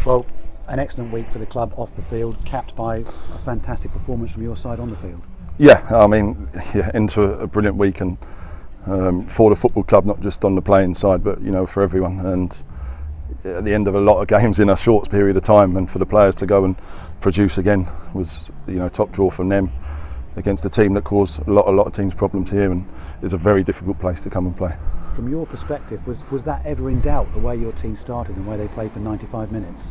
Well, an excellent week for the club off the field, capped by a fantastic performance from your side on the field. Yeah, I mean, into a brilliant week, and for the football club, not just on the playing side, but for everyone. And at the end of a lot of games in a short period of time, and for the players to go and produce again was top draw from them against a team that caused a lot of teams problems here, and is a very difficult place to come and play. From your perspective, was that ever in doubt, the way your team started and the way they played for 95 minutes?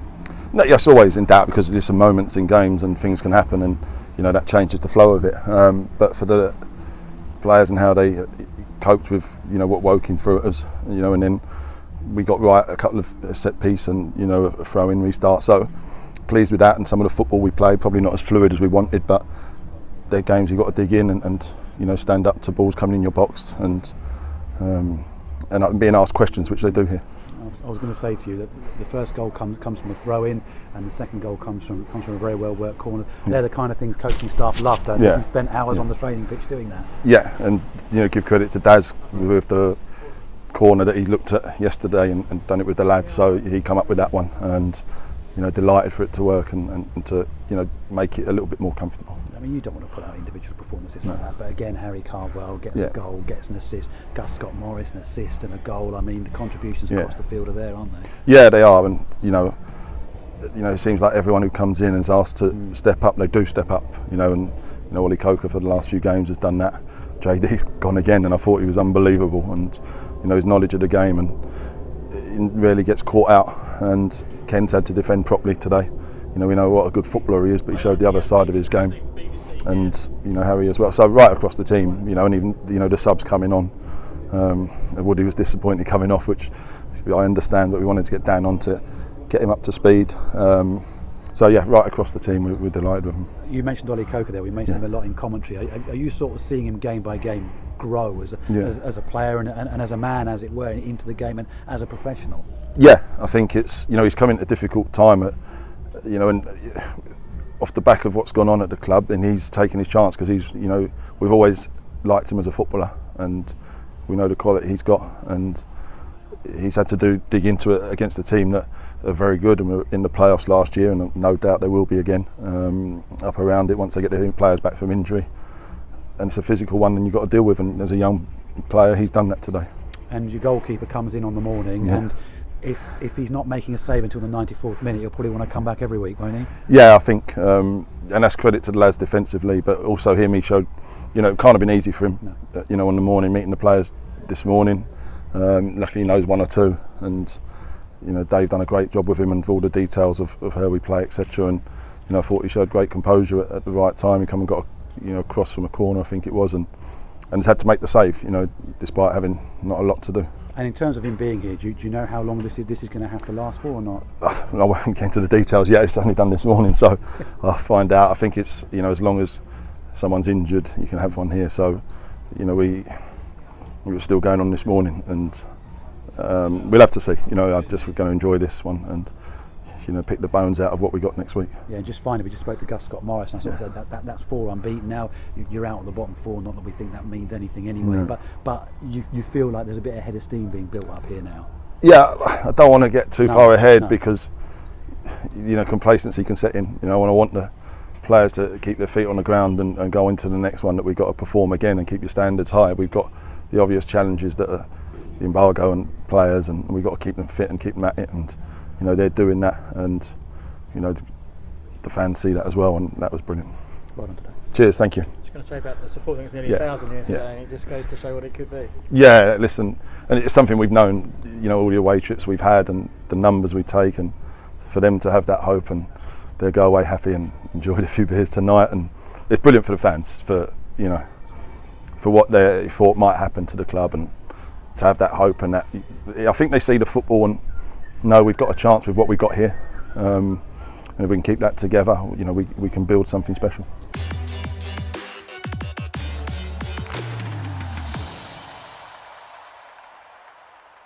No, yes, always in doubt, because there's some moments in games and things can happen, and that changes the flow of it. But for the players and how they coped with what Woking threw at us, and then we got right a couple of set piece and a throw in restart. So pleased with that, and some of the football we played probably not as fluid as we wanted, but they're games you've got to dig in and stand up to balls coming in your box and being asked questions, which they do here. I was going to say to you that the first goal comes from a throw in, and the second goal comes from a very well worked corner. They're the kind of things coaching staff love, don't they? You spent hours on the training pitch doing that. Yeah, and give credit to Daz with the corner that he looked at yesterday and done it with the lads. So he come up with that one, and delighted for it to work and to make it a little bit more comfortable. I mean, you don't want to put out individual performances like that, but again, Harry Carwell gets a goal, gets an assist. Gus Scott-Morris an assist and a goal. I mean, the contributions across the field are there, aren't they? Yeah, they are, and it seems like everyone who comes in is asked to step up. They do step up, and Ollie Coker for the last few games has done that. JD's gone again, and I thought he was unbelievable, and his knowledge of the game, and he really gets caught out. And Ken's had to defend properly today. We know what a good footballer he is, but he showed the other side of his game, and Harry as well. So right across the team, and even the subs coming on. Woody was disappointed coming off, which I understand, but we wanted to get Dan on to get him up to speed. So yeah, right across the team, we're delighted with him. You mentioned Ollie Coker there. We mentioned him a lot in commentary. Are you sort of seeing him game by game grow as a player and as a man, as it were, into the game and as a professional? Yeah, I think it's he's coming at a difficult time and off the back of what's gone on at the club, and he's taken his chance, because he's we've always liked him as a footballer, and we know the quality he's got, and he's had to dig into it against a team that are very good and were in the playoffs last year, and no doubt they will be again up around it once they get the players back from injury. And it's a physical one, and you've got to deal with, and as a young player he's done that today. And your goalkeeper comes in on the morning, and if he's not making a save until the 94th minute, he'll probably want to come back every week, won't he? Yeah, I think, and that's credit to the lads defensively, but also him, he showed, it can't have been easy for him, on the morning, meeting the players this morning. Luckily he knows one or two, and Dave done a great job with him and all the details of how we play, etc. And I thought he showed great composure at the right time. He come and got a cross from a corner, I think it was, and has had to make the save, despite having not a lot to do. And in terms of him being here, do you know how long this is going to have to last for, or not? I won't get into the details yet. It's only done this morning, so I'll find out. I think it's as long as someone's injured, you can have one here. So we were still going on this morning, and we'll have to see. We're going to enjoy this one and pick the bones out of what we got next week. Yeah, and just finally, we just spoke to Gus Scott-Morris, and I sort of said that's 4 unbeaten now. You're out of the bottom 4. Not that we think that means anything anyway, but you feel like there's a bit of head of steam being built up here now. Yeah, I don't want to get too far ahead, because complacency can set in. I want the players to keep their feet on the ground and go into the next one, that we've got to perform again and keep your standards high. We've got the obvious challenges that are the embargo and players, and we've got to keep them fit and keep them at it, and they're doing that, and the fans see that as well, and that was brilliant. Well done today. Cheers, thank you. I was going to say about the support, I think it's nearly 1,000 here today, and it just goes to show what it could be. Yeah, listen, and it's something we've known, all the away trips we've had and the numbers we take, and for them to have that hope, and they'll go away happy and enjoy a few beers tonight, and it's brilliant for the fans, for what they thought might happen to the club, and to have that hope, and that I think they see the football and know we've got a chance with what we've got here, and if we can keep that together, we can build something special.